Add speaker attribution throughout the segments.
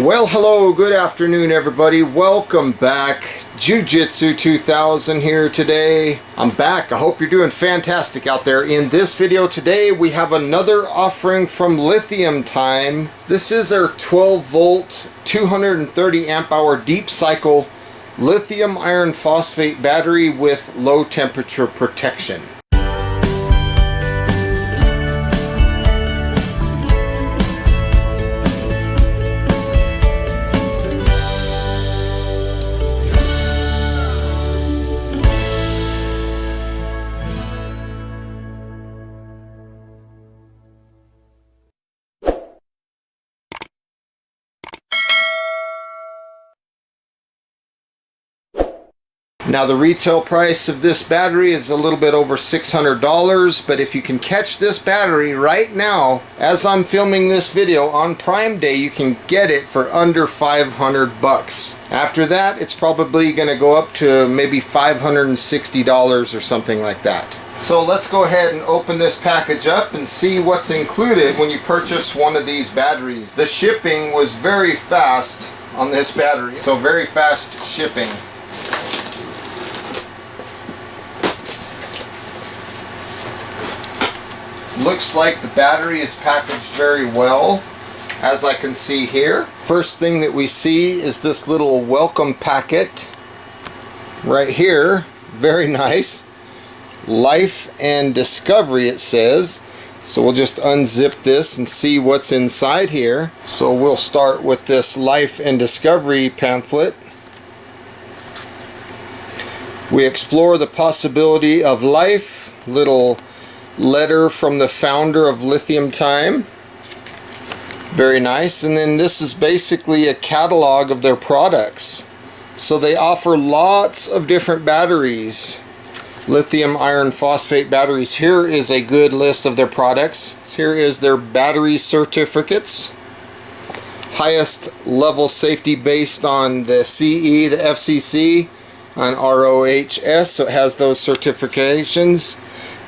Speaker 1: Well, hello, good afternoon everybody. Welcome back. Jiu-Jitsu 2000 here today. I'm back. I hope you're doing fantastic out there. In this video today, we have another offering from LiTime. This is our 12 volt, 230 amp hour deep cycle lithium iron phosphate battery with low temperature protection. Now the retail price of this battery is a little bit over $600, but if you can catch this battery right now, as I'm filming this video on Prime Day, you can get it for under 500 bucks. After that, it's probably going to go up to maybe $560 or something like that. So let's go ahead and open this package up and see what's included when you purchase one of these batteries. The shipping was very fast on this battery, so very fast shipping. Looks like the battery is packaged very well, as I can see here. First thing that we see is this little welcome packet right here. Very nice. Life and Discovery, it says. So we'll just unzip this and see what's inside here. So we'll start with this Life and Discovery pamphlet. We explore the possibility of life. Little letter from the founder of LiTime. Very nice. And then this is basically a catalog of their products. So they offer lots of different batteries. Lithium iron phosphate batteries. Here is a good list of their products. Here is their battery certificates. Highest level safety based on the CE, the FCC, on ROHS. So it has those certifications.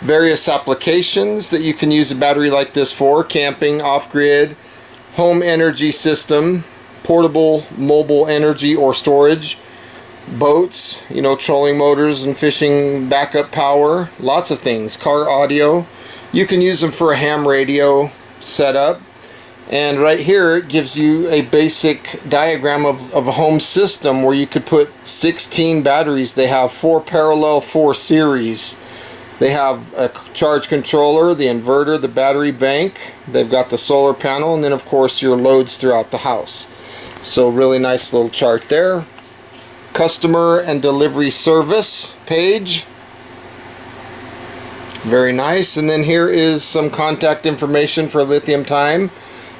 Speaker 1: Various applications that you can use a battery like this for: camping, off-grid, home energy system, portable mobile energy or storage, boats, trolling motors and fishing backup power, lots of things, car audio. You can use them for a ham radio setup. And right here it gives you a basic diagram of a home system where you could put 16 batteries. They have 4 parallel, 4 series. They have a charge controller, the inverter, the battery bank. They've got the solar panel, and then of course your loads throughout the house. So really nice little chart there. Customer and delivery service page. Very nice. And then here is some contact information for LiTime.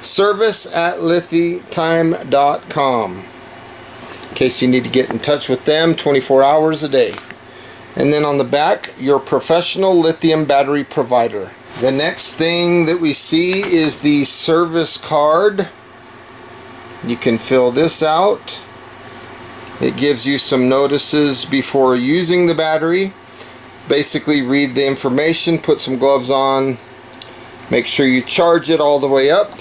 Speaker 1: service@litime.com. In case you need to get in touch with them 24 hours a day. And then on the back, your professional lithium battery provider. The next thing that we see is the service card. You can fill this out. It gives you some notices before using the battery. Basically read the information, put some gloves on, make sure you charge it all the way up.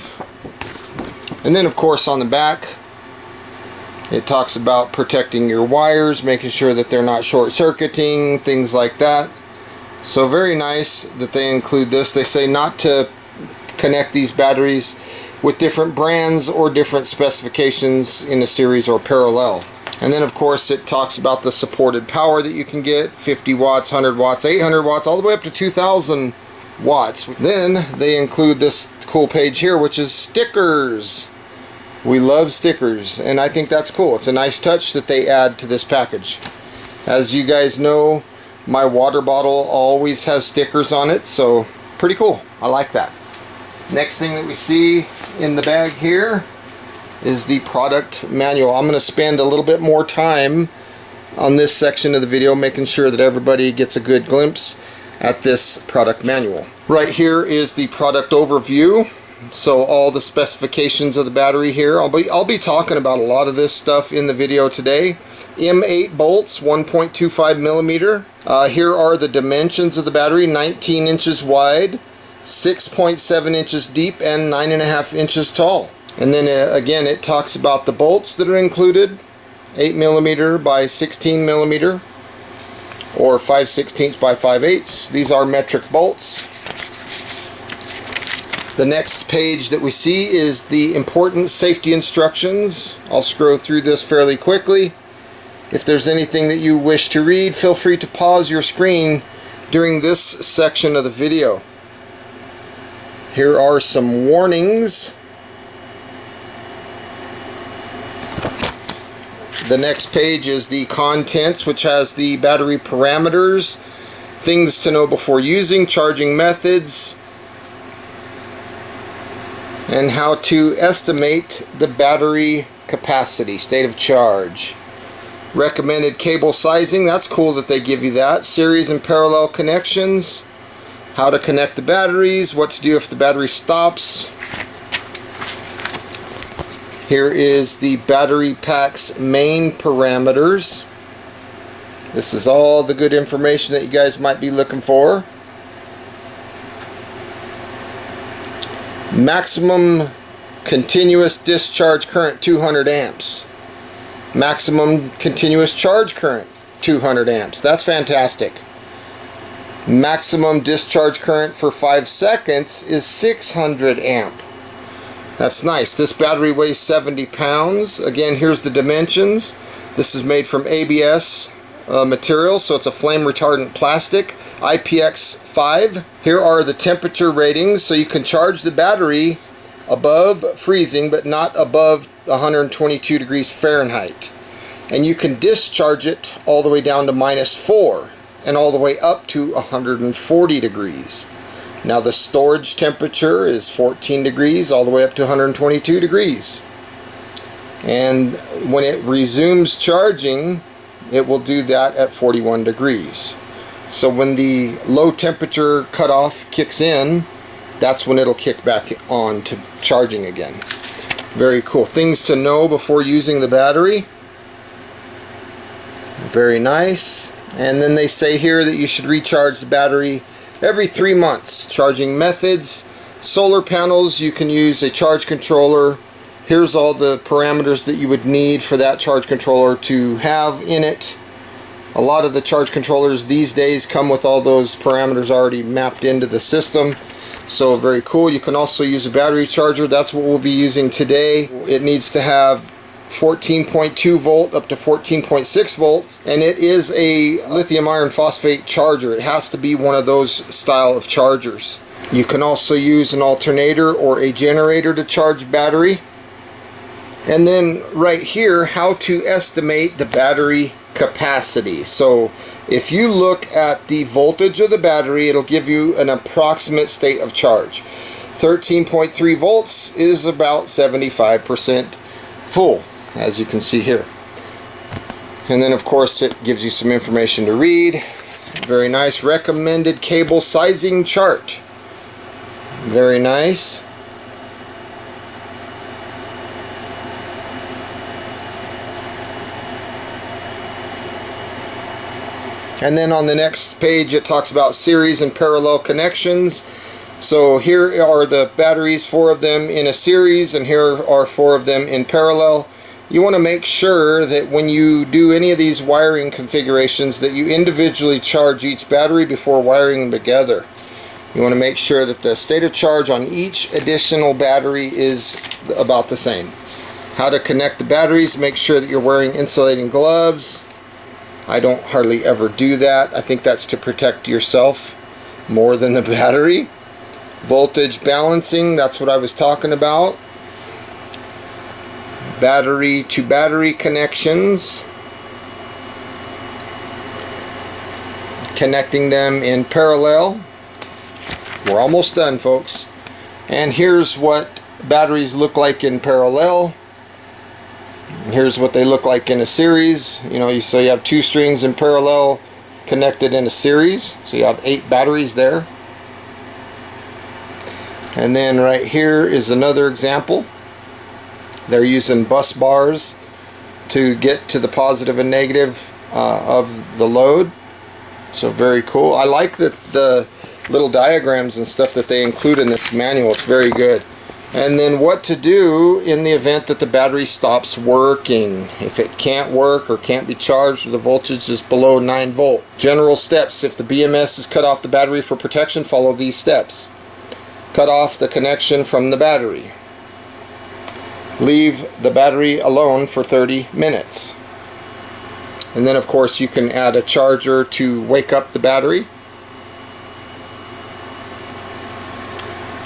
Speaker 1: And then of course on the back, it talks about protecting your wires, making sure that they're not short-circuiting, things like that. So very nice that they include this. They say not to connect these batteries with different brands or different specifications in a series or parallel. And then of course it talks about the supported power that you can get: 50 watts, 100 watts, 800 watts, all the way up to 2,000 watts. Then they include this cool page here, which is stickers. We love stickers, and I think that's cool. It's a nice touch that they add to this package. As you guys know, my water bottle always has stickers on it, so pretty cool. I like that. Next thing that we see in the bag here is the product manual. I'm going to spend a little bit more time on this section of the video, making sure that everybody gets a good glimpse at this product manual. Right here is the product overview. So all the specifications of the battery here. I'll be talking about a lot of this stuff in the video today. M8 bolts, 1.25 millimeter. Here are the dimensions of the battery: 19 inches wide, 6.7 inches deep, and 9.5 inches tall. And then again, it talks about the bolts that are included, 8mm by 16mm or 5/16 by 5/8. These are metric bolts. The next page that we see is the important safety instructions. I'll scroll through this fairly quickly. If there's anything that you wish to read, feel free to pause your screen during this section of the video. Here are some warnings. The next page is the contents, which has the battery parameters, things to know before using, charging methods, and how to estimate the battery capacity, state of charge. Recommended cable sizing, that's cool that they give you that. Series and parallel connections, how to connect the batteries, what to do if the battery stops. Here is the battery pack's main parameters. This is all the good information that you guys might be looking for. Maximum continuous discharge current 200 amps. Maximum continuous charge current 200 amps. That's fantastic. Maximum discharge current for 5 seconds is 600 amp. That's nice. This battery weighs 70 pounds. Again, here's the dimensions. This is made from ABS material, so it's a flame retardant plastic, IPX5. Here are the temperature ratings, so you can charge the battery above freezing but not above 122 degrees Fahrenheit. And you can discharge it all the way down to -4 and all the way up to 140 degrees. Now the storage temperature is 14 degrees all the way up to 122 degrees. And when it resumes charging, it will do that at 41 degrees. So when the low temperature cutoff kicks in, that's when it'll kick back on to charging again. Very cool. Things to know before using the battery. Very nice. And then they say here that you should recharge the battery every 3 months. Charging methods, solar panels, you can use a charge controller. Here's all the parameters that you would need for that charge controller to have in it. A lot of the charge controllers these days come with all those parameters already mapped into the system. So very cool. You can also use a battery charger. That's what we'll be using today. It needs to have 14.2 volt up to 14.6 volts, and it is a lithium iron phosphate charger. It has to be one of those style of chargers. You can also use an alternator or a generator to charge battery. And then right here, how to estimate the battery capacity. So if you look at the voltage of the battery, it'll give you an approximate state of charge. 13.3 volts is about 75% full, as you can see here. And then of course it gives you some information to read. Very nice. Recommended cable sizing chart. Very nice. And then on the next page it talks about series and parallel connections. So here are the batteries, 4 of them in a series, and here are 4 of them in parallel. You want to make sure that when you do any of these wiring configurations that you individually charge each battery before wiring them together. You want to make sure that the state of charge on each additional battery is about the same. How to connect the batteries, make sure that you're wearing insulating gloves. I don't hardly ever do that. I think that's to protect yourself more than the battery. Voltage balancing, that's what I was talking about. Battery to battery connections. Connecting them in parallel. We're almost done, folks. And here's what batteries look like in parallel. Here's what they look like in a series. You know, so you have 2 strings in parallel connected in a series. So you have 8 batteries there. And then right here is another example. They're using bus bars to get to the positive and negative of the load. So very cool. I like the little diagrams and stuff that they include in this manual. It's very good. And then what to do in the event that the battery stops working. If it can't work or can't be charged or the voltage is below 9 volt. General steps: if the BMS is cut off the battery for protection, follow these steps. Cut off the connection from the battery. Leave the battery alone for 30 minutes. And then of course you can add a charger to wake up the battery.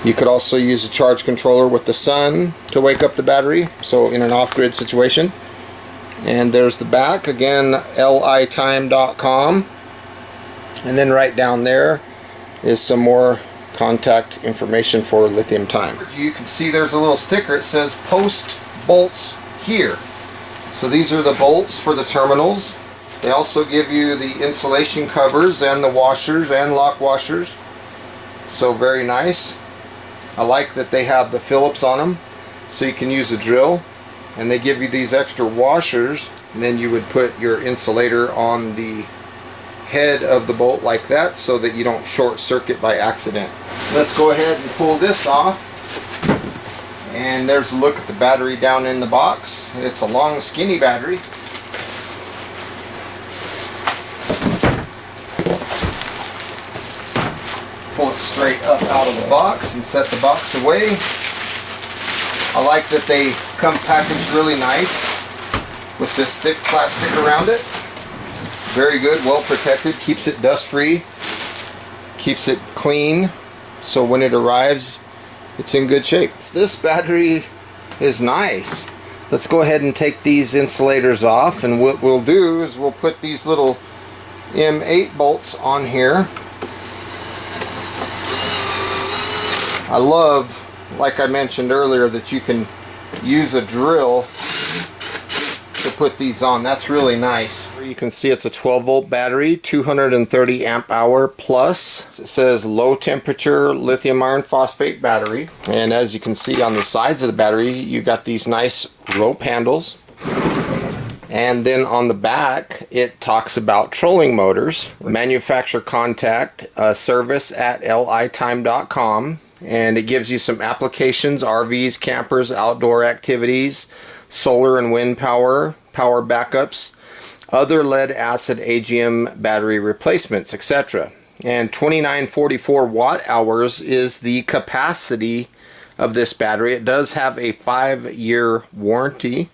Speaker 1: You could also use a charge controller with the sun to wake up the battery, so in an off-grid situation. And there's the back, again, LiTime.com. And then right down there is some more contact information for Lithium Time. You can see there's a little sticker. It says post bolts here. So these are the bolts for the terminals. They also give you the insulation covers and the washers and lock washers. So very nice. I like that they have the Phillips on them, so you can use a drill, and they give you these extra washers, and then you would put your insulator on the head of the bolt like that so that you don't short circuit by accident. Let's go ahead and pull this off, and there's a look at the battery down in the box. It's a long skinny battery. Pull it straight up out of the box and set the box away. I like that they come packaged really nice with this thick plastic around it. Very good, well protected, keeps it dust free, keeps it clean, so when it arrives it's in good shape. This battery is nice. Let's go ahead and take these insulators off, and what we'll do is we'll put these little M8 bolts on here. I love, like I mentioned earlier, that you can use a drill to put these on. That's really nice. You can see it's a 12 volt battery, 230 amp hour plus. It says low temperature lithium iron phosphate battery. And as you can see on the sides of the battery, you got these nice rope handles. And then on the back, it talks about trolling motors, manufacturer contact, service at litime.com. And it gives you some applications: RVs, campers, outdoor activities, solar and wind power, power backups, other lead acid AGM battery replacements, etc. And 2944 watt hours is the capacity of this battery. It does have a 5-year warranty,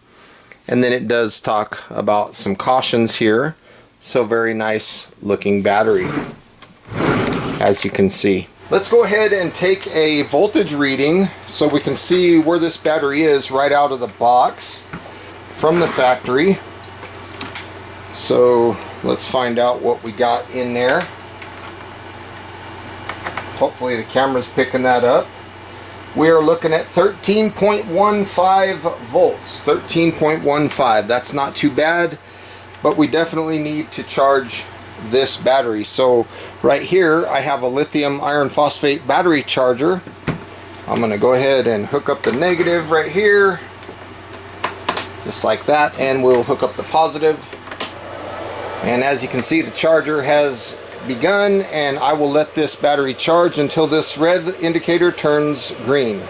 Speaker 1: and then it does talk about some cautions here. So very nice looking battery, as you can see. Let's go ahead and take a voltage reading so we can see where this battery is right out of the box from the factory. So let's find out what we got in there. Hopefully the camera's picking that up. We are looking at 13.15 volts. 13.15. That's not too bad, but we definitely need to charge this battery. So right here I have a lithium iron phosphate battery charger. I'm going to go ahead and hook up the negative right here, just like that, and we'll hook up the positive. And as you can see, the charger has begun, and I will let this battery charge until this red indicator turns green.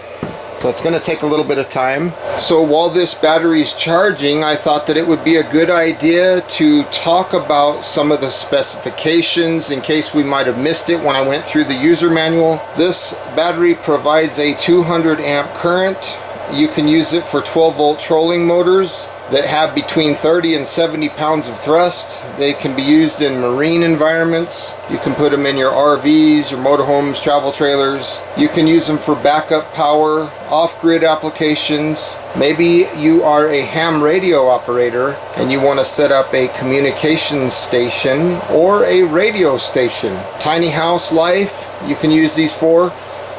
Speaker 1: So it's going to take a little bit of time. So while this battery is charging, I thought that it would be a good idea to talk about some of the specifications in case we might have missed it when I went through the user manual. This battery provides a 200 amp current. You can use it for 12 volt trolling motors that have between 30 and 70 pounds of thrust. They can be used in marine environments. You can put them in your RVs, your motorhomes, travel trailers. You can use them for backup power, off-grid applications. Maybe you are a ham radio operator and you want to set up a communications station or a radio station. Tiny house life, you can use these for.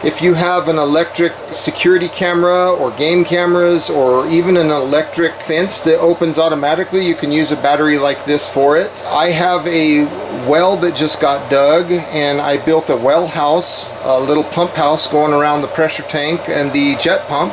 Speaker 1: If you have an electric security camera or game cameras or even an electric fence that opens automatically, you can use a battery like this for it. I have a well that just got dug, and I built a well house, a little pump house going around the pressure tank and the jet pump.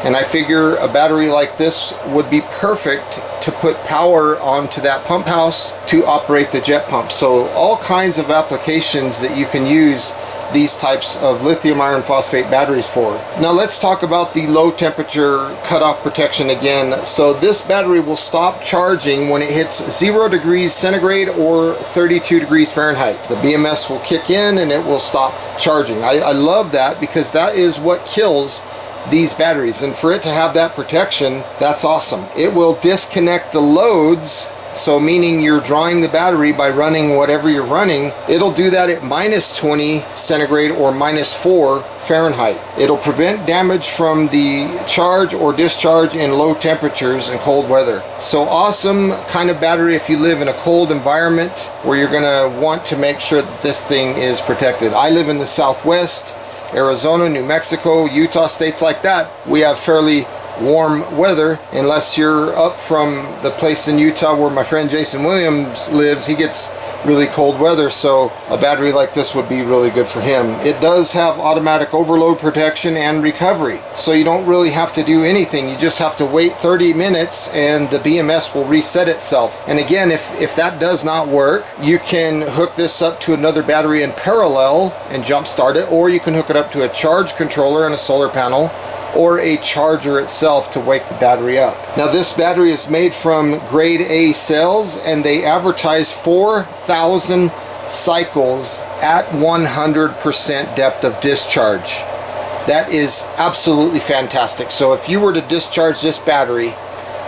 Speaker 1: And I figure a battery like this would be perfect to put power onto that pump house to operate the jet pump. So all kinds of applications that you can use these types of lithium iron phosphate batteries for. Now let's talk about the low temperature cutoff protection again. So this battery will stop charging when it hits 0 degrees centigrade or 32 degrees Fahrenheit. The BMS will kick in and it will stop charging. I love that because that is what kills these batteries, and for it to have that protection, that's awesome. It will disconnect the loads, so meaning you're drawing the battery by running whatever you're running. It'll do that at minus 20 centigrade or minus 4 Fahrenheit. It'll prevent damage from the charge or discharge in low temperatures and cold weather. So awesome kind of battery if you live in a cold environment where you're gonna want to make sure that this thing is protected. I live in the Southwest, Arizona, New Mexico, Utah, states like that. We have fairly warm weather, unless you're up from the place in Utah where my friend Jason Williams lives. He gets really cold weather, so a battery like this would be really good for him. It does have automatic overload protection and recovery, so you don't really have to do anything. You just have to wait 30 minutes and the BMS will reset itself. And again, if that does not work, you can hook this up to another battery in parallel and jump start it, or you can hook it up to a charge controller and a solar panel, or a charger itself to wake the battery up. Now this battery is made from grade A cells, and they advertise 4,000 cycles at 100% depth of discharge. That is absolutely fantastic. So if you were to discharge this battery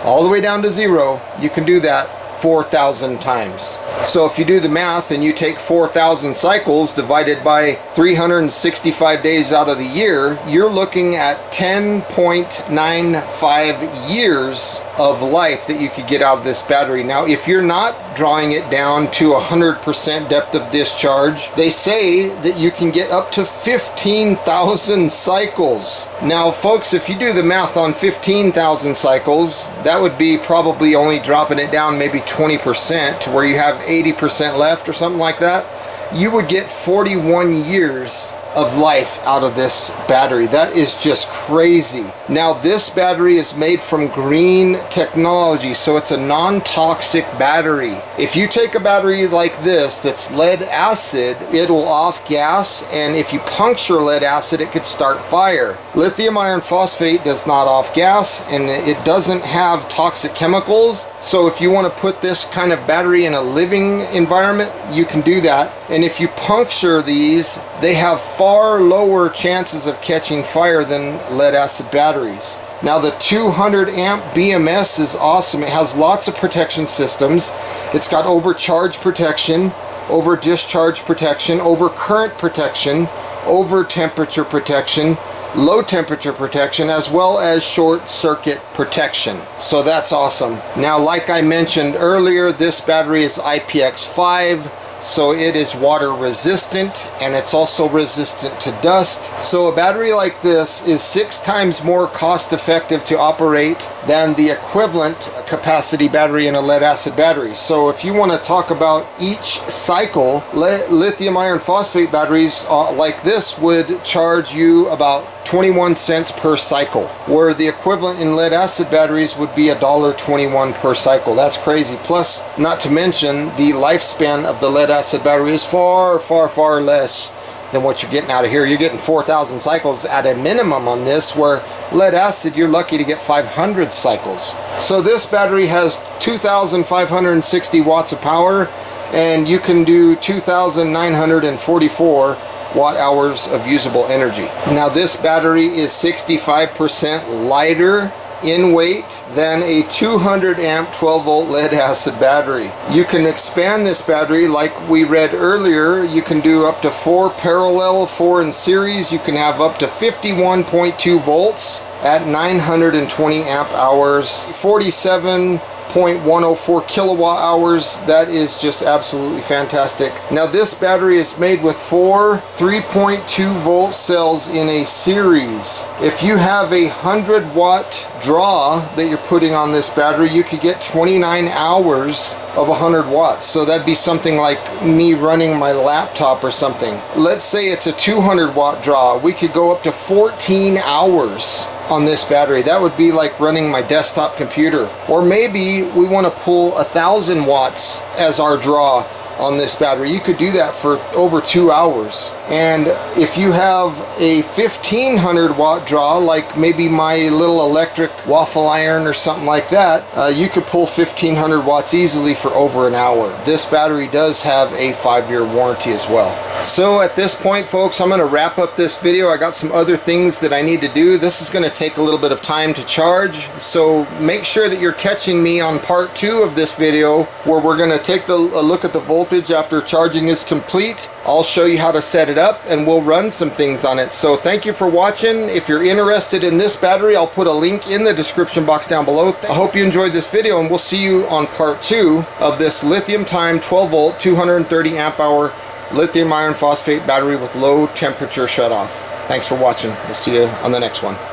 Speaker 1: all the way down to 0, you can do that 4,000 times. So if you do the math and you take 4,000 cycles divided by 365 days out of the year, you're looking at 10.95 years of life that you could get out of this battery. Now, if you're not drawing it down to 100% depth of discharge, they say that you can get up to 15,000 cycles. Now, folks, if you do the math on 15,000 cycles, that would be probably only dropping it down maybe 20% to where you have 80% left or something like that. You would get 41 years of life out of this battery. That is just crazy. Now this battery is made from green technology, so it's a non-toxic battery. If you take a battery like this that's lead acid, it'll off gas, and if you puncture lead acid, it could start fire. Lithium iron phosphate does not off gas, and it doesn't have toxic chemicals. So if you want to put this kind of battery in a living environment, you can do that. And if you puncture these, they have far lower chances of catching fire than lead acid batteries. Now the 200 amp BMS is awesome. It has lots of protection systems. It's got overcharge protection, over discharge protection, over current protection, over temperature protection, low temperature protection, as well as short circuit protection. So that's awesome. Now, like I mentioned earlier, this battery is IPX5. So it is water resistant, and it's also resistant to dust. So a battery like this is 6 times more cost effective to operate than the equivalent capacity battery in a lead acid battery. So if you want to talk about each cycle, lithium iron phosphate batteries like this would charge you about 21 cents per cycle, where the equivalent in lead acid batteries would be $1.21 per cycle. That's crazy. Plus, not to mention, the lifespan of the lead acid battery is far, far, far less than what you're getting out of here. You're getting 4,000 cycles at a minimum on this, where lead acid, you're lucky to get 500 cycles. So this battery has 2,560 watts of power, and you can do 2,944 watt hours of usable energy. Now this battery is 65% lighter in weight than a 200 amp 12 volt lead acid battery. You can expand this battery like we read earlier. You can do up to 4 parallel, 4 in series. You can have up to 51.2 volts at 920 amp hours, 47.104 kilowatt hours. That is just absolutely fantastic. Now this battery is made with 4 3.2 volt cells in a series. If you have a 100 watt draw that you're putting on this battery, you could get 29 hours of 100 watts. So that'd be something like me running my laptop or something. Let's say it's a 200 watt draw. We could go up to 14 hours on this battery. That would be like running my desktop computer. Or maybe we want to pull 1,000 watts as our draw on this battery. You could do that for over 2 hours. And if you have a 1500 watt draw, like maybe my little electric waffle iron or something like that, you could pull 1500 watts easily for over an hour. This battery does have a 5-year warranty as well. So at this point, folks, I'm going to wrap up this video. I got some other things that I need to do. This is going to take a little bit of time to charge, so make sure that you're catching me on part 2 of this video, where we're going to take a look at the voltage after charging is complete. I'll show you how to set it up, and we'll run some things on it. So thank you for watching. If you're interested in this battery, I'll put a link in the description box down below. I hope you enjoyed this video, and we'll see you on part 2 of this LiTime 12 volt 230 amp hour lithium iron phosphate battery with low temperature shutoff. Thanks for watching. We'll see you on the next one.